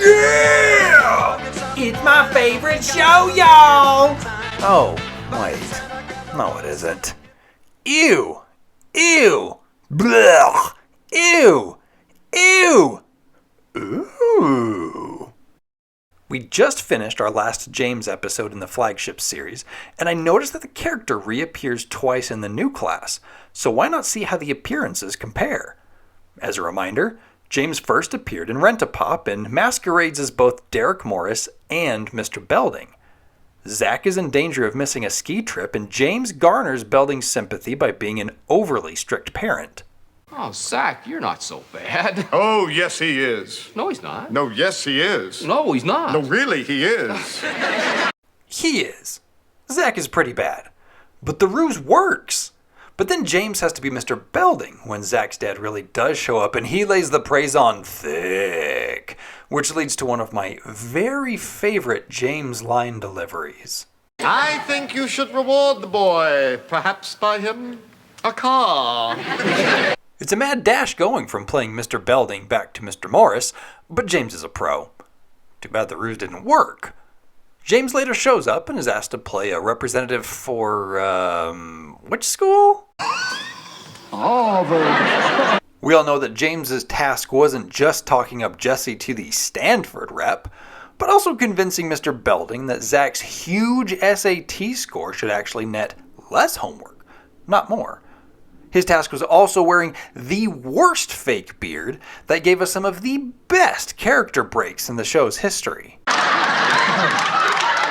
Yeah! It's my favorite show, y'all! Oh, wait. No, it isn't. Ew! Ew! Blech! Ew! Ew! Ooh. We just finished our last James episode in the flagship series, and I noticed that the character reappears twice in the new class, so why not see how the appearances compare? As a reminder, James first appeared in Rent-A-Pop and masquerades as both Zack Morris and Mr. Belding. Zack is in danger of missing a ski trip, and James garners Belding's sympathy by being an overly strict parent. Oh, Zack, you're not so bad. Oh, yes, he is. No, he's not. No, yes, he is. No, he's not. No, really, he is. He is. Zack is pretty bad. But the ruse works. But then James has to be Mr. Belding when Zack's dad really does show up, and he lays the praise on thick, which leads to one of my very favorite James line deliveries. I think you should reward the boy, perhaps buy him a car. It's a mad dash going from playing Mr. Belding back to Mr. Morris, but James is a pro. Too bad the ruse didn't work. James later shows up and is asked to play a representative for, which school? Auburn. We all know that James's task wasn't just talking up Jesse to the Stanford rep, but also convincing Mr. Belding that Zack's huge SAT score should actually net less homework, not more. His task was also wearing the worst fake beard that gave us some of the best character breaks in the show's history.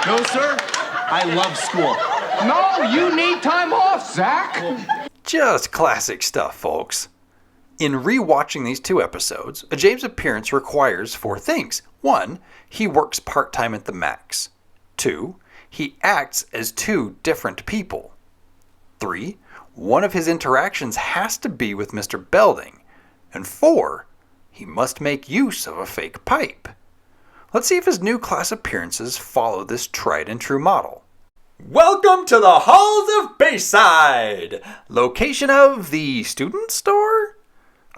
No, sir. I love school. No, you need time off, Zack. Just classic stuff, folks. In rewatching these two episodes, a James appearance requires 4 things. 1, he works part-time at the Max. 2, he acts as 2 different people. 3, one of his interactions has to be with Mr. Belding. And 4, he must make use of a fake pipe. Let's see if his new class appearances follow this tried and true model. Welcome to the halls of Bayside! Location of the student store?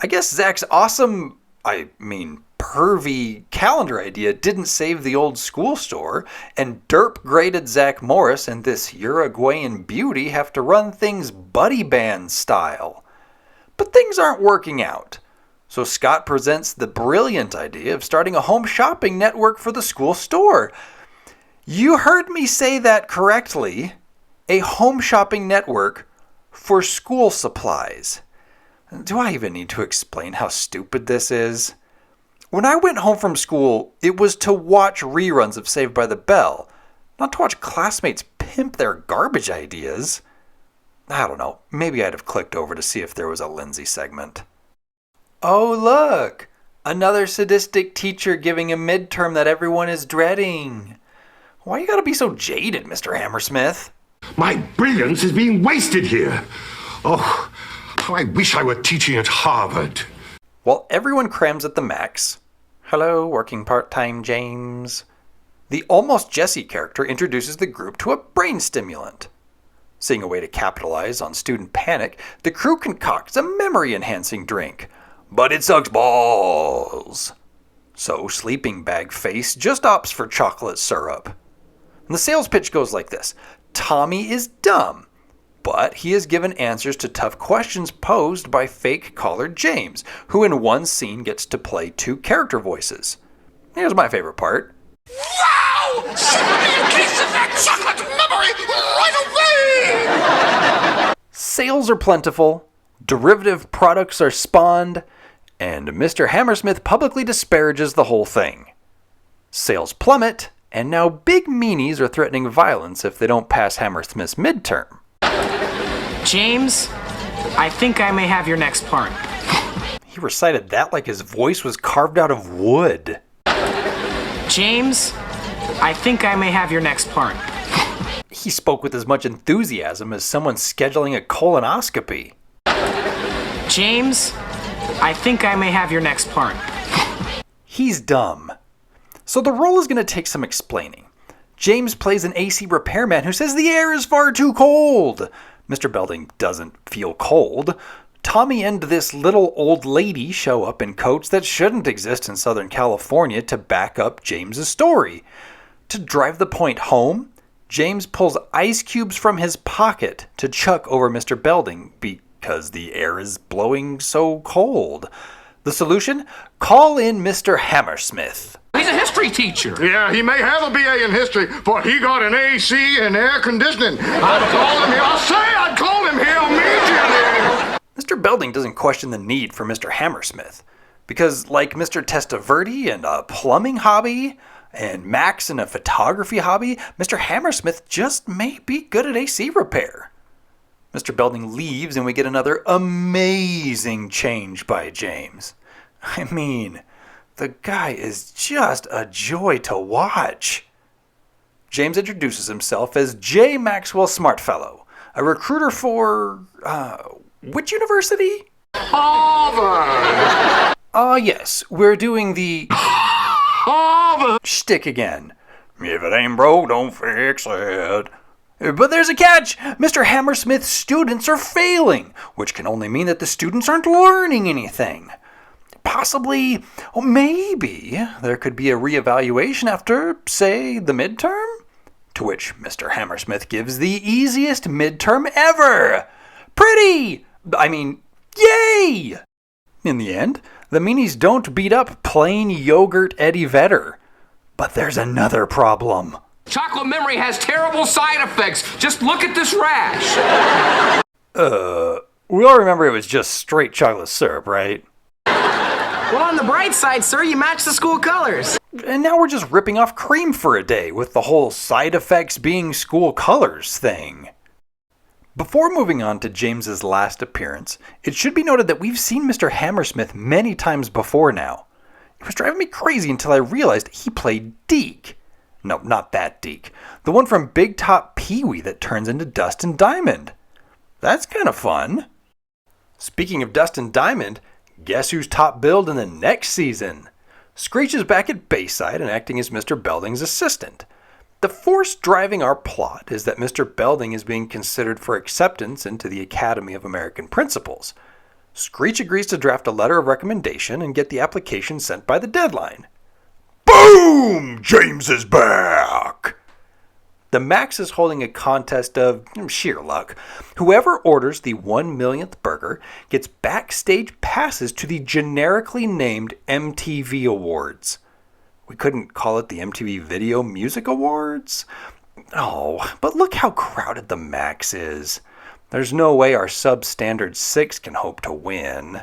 I guess Zack's awesome, pervy calendar idea didn't save the old school store, and derp-graded Zack Morris and this Uruguayan beauty have to run things buddy band style. But things aren't working out. So Scott presents the brilliant idea of starting a home shopping network for the school store. You heard me say that correctly. A home shopping network for school supplies. Do I even need to explain how stupid this is? When I went home from school, it was to watch reruns of Saved by the Bell, not to watch classmates pimp their garbage ideas. I don't know, maybe I'd have clicked over to see if there was a Lindsay segment. Oh look, another sadistic teacher giving a midterm that everyone is dreading. Why you gotta be so jaded, Mr. Hammersmith? My brilliance is being wasted here. Oh, how I wish I were teaching at Harvard. While everyone crams at the Max, hello, working part-time James, the Almost Jesse character introduces the group to a brain stimulant. Seeing a way to capitalize on student panic, the crew concocts a memory-enhancing drink. But it sucks balls. So Sleeping Bag Face just opts for chocolate syrup. And the sales pitch goes like this. Tommy is dumb, but he is given answers to tough questions posed by fake caller James, who in one scene gets to play 2 character voices. Here's my favorite part. Wow! Send me a case of that chocolate memory right away! Sales are plentiful, derivative products are spawned, and Mr. Hammersmith publicly disparages the whole thing. Sales plummet, and now big meanies are threatening violence if they don't pass Hammersmith's midterm. James, I think I may have your next part. He recited that like his voice was carved out of wood. James, I think I may have your next part. He spoke with as much enthusiasm as someone scheduling a colonoscopy. James, I think I may have your next part. He's dumb. So the role is going to take some explaining. James plays an AC repairman who says the air is far too cold. Mr. Belding doesn't feel cold. Tommy and this little old lady show up in coats that shouldn't exist in Southern California to back up James's story. To drive the point home, James pulls ice cubes from his pocket to chuck over Mr. Belding because the air is blowing so cold. The solution? Call in Mr. Hammersmith. He's a history teacher. Yeah, he may have a BA in history, but he got an AC and air conditioning. I'd call him here. I'd call him here immediately. Mr. Belding doesn't question the need for Mr. Hammersmith, because like Mr. Testaverde and a plumbing hobby, and Max and a photography hobby, Mr. Hammersmith just may be good at AC repair. Mr. Belding leaves and we get another amazing change by James. I mean, the guy is just a joy to watch. James introduces himself as J. Maxwell Smartfellow, a recruiter for, which university? Harvard. Yes, we're doing the Harvard. shtick again. If it ain't broke, don't fix it. But there's a catch! Mr. Hammersmith's students are failing, which can only mean that the students aren't learning anything. Possibly, or maybe, there could be a reevaluation after, say, the midterm? To which Mr. Hammersmith gives the easiest midterm ever! Yay! In the end, the meanies don't beat up plain yogurt Eddie Vedder. But there's another problem. Chocolate memory has terrible side effects. Just look at this rash. We all remember it was just straight chocolate syrup, right? Well, on the bright side, sir, you match the school colors. And now we're just ripping off cream for a day with the whole side effects being school colors thing. Before moving on to James's last appearance, it should be noted that we've seen Mr. Hammersmith many times before now. It was driving me crazy until I realized he played Deke. No, not that Deke. The one from Big Top Pee-wee that turns into Dust and Diamond. That's kind of fun. Speaking of Dust and Diamond, guess who's top billed in the next season? Screech is back at Bayside and acting as Mr. Belding's assistant. The force driving our plot is that Mr. Belding is being considered for acceptance into the Academy of American Principals. Screech agrees to draft a letter of recommendation and get the application sent by the deadline. Boom! James is back! The Max is holding a contest of sheer luck. Whoever orders the 1 millionth burger gets backstage passes to the generically named MTV Awards. We couldn't call it the MTV Video Music Awards? Oh, but look how crowded the Max is. There's no way our substandard 6 can hope to win.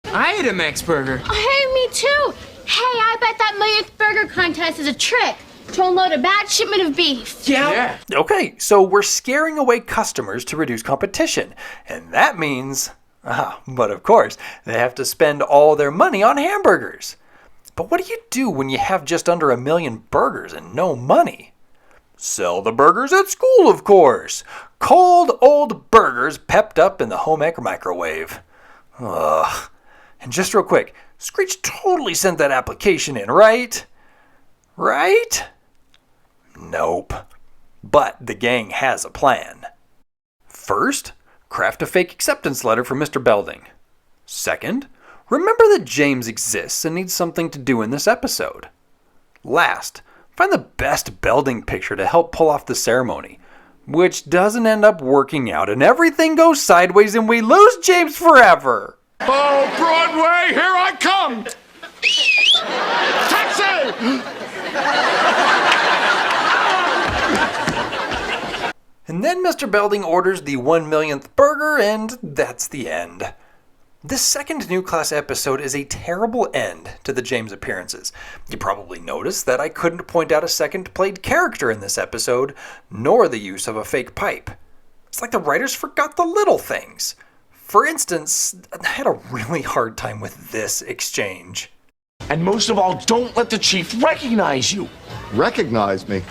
I ate a Max burger. Hey, me too. Hey, I bet that millionth burger contest is a trick to unload a bad shipment of beef. Yeah. Okay, so we're scaring away customers to reduce competition. And that means, but of course, they have to spend all their money on hamburgers. But what do you do when you have just under 1 million burgers and no money? Sell the burgers at school, of course. Cold, old burgers pepped up in the home ec microwave. Ugh. And just real quick, Screech totally sent that application in, right? Right? Nope. But the gang has a plan. First, craft a fake acceptance letter for Mr. Belding. Second, remember that James exists and needs something to do in this episode. Last, find the best Belding picture to help pull off the ceremony, which doesn't end up working out and everything goes sideways and we lose James forever. Oh, Broadway, here I come! Taxi! And then Mr. Belding orders the 1 millionth burger, and that's the end. This second New Class episode is a terrible end to the James appearances. You probably noticed that I couldn't point out a second played character in this episode, nor the use of a fake pipe. It's like the writers forgot the little things. For instance, I had a really hard time with this exchange. And most of all, don't let the chief recognize you. Recognize me?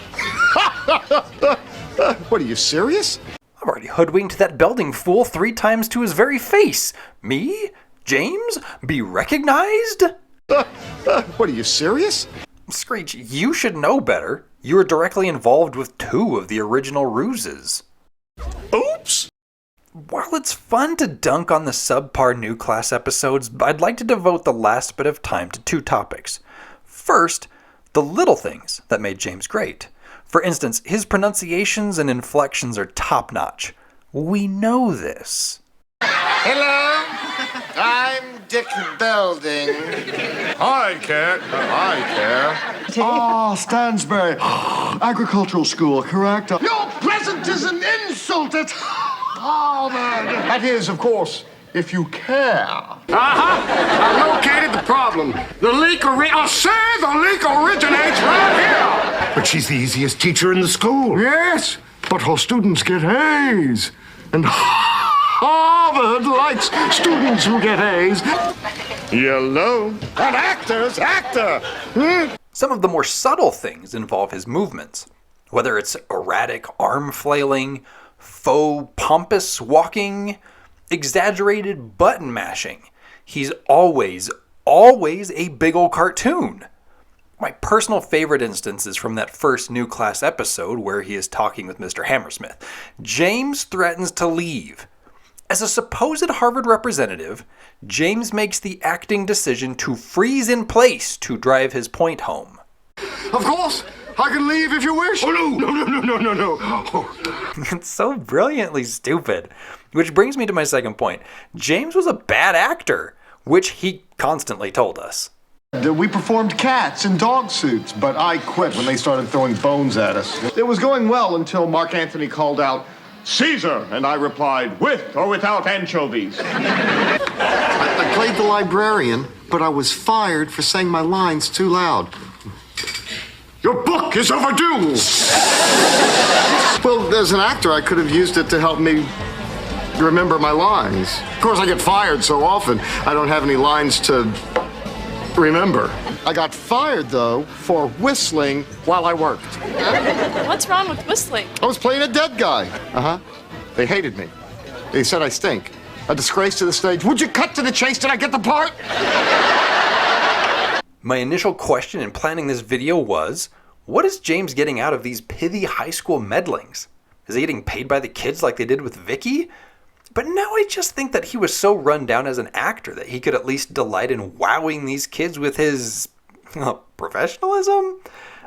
What, are you serious? I've already hoodwinked that Belding fool 3 times to his very face. Me? James? Be recognized? What, are you serious? Screech, you should know better. You were directly involved with 2 of the original ruses. Oops! while it's fun to dunk on the subpar new class episodes, I'd like to devote the last bit of time to two topics. First, the little things that made James great. For instance, his pronunciations and inflections are top-notch. We know this. Hello, I'm Dick Belding. Hi, Cat. Hi, Cat. Ah, Stansbury. Agricultural school, correct? Your present is an insult at Harvard. That is, of course, if you care. I've located the problem. The leak originates right here. But she's the easiest teacher in the school. Yes, but her students get A's. And Harvard likes students who get A's. Hello, an actor's actor. Some of the more subtle things involve his movements. Whether it's erratic arm flailing, faux pompous walking, exaggerated button mashing, he's always a big ol' cartoon. My personal favorite instance is from that first new class episode where he is talking with Mr. Hammersmith. James threatens to leave. As a supposed Harvard representative, James makes the acting decision to freeze in place to drive his point home. Of course, I can leave if you wish. Oh, no. It's so brilliantly stupid. Which brings me to my second point. James was a bad actor, which he constantly told us. We performed cats in dog suits, but I quit when they started throwing bones at us. It was going well until Mark Anthony called out, Caesar, and I replied, with or without anchovies. I played the librarian, but I was fired for saying my lines too loud. Your book is overdue. Well, as an actor, I could have used it to help me remember my lines. Of course, I get fired so often, I don't have any lines to remember. I got fired, though, for whistling while I worked. What's wrong with whistling? I was playing a dead guy. They hated me. They said I stink. A disgrace to the stage. Would you cut to the chase? Did I get the part? My initial question in planning this video was, what is James getting out of these pithy high school meddlings? Is he getting paid by the kids like they did with Vicky? But now I just think that he was so run down as an actor that he could at least delight in wowing these kids with his professionalism?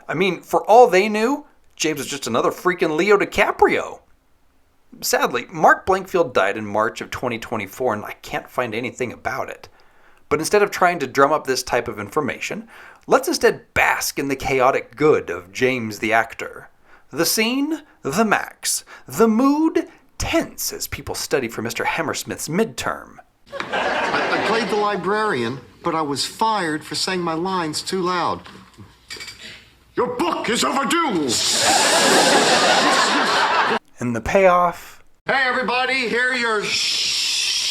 I mean, for all they knew, James was just another freaking Leo DiCaprio. Sadly, Mark Blankfield died in March of 2024 and I can't find anything about it. But instead of trying to drum up this type of information, let's instead bask in the chaotic good of James the actor. The scene, the max. The mood, tense as people study for Mr. Hammersmith's midterm. I played the librarian, but I was fired for saying my lines too loud. Your book is overdue. And the payoff? Hey, everybody, here are your shakes.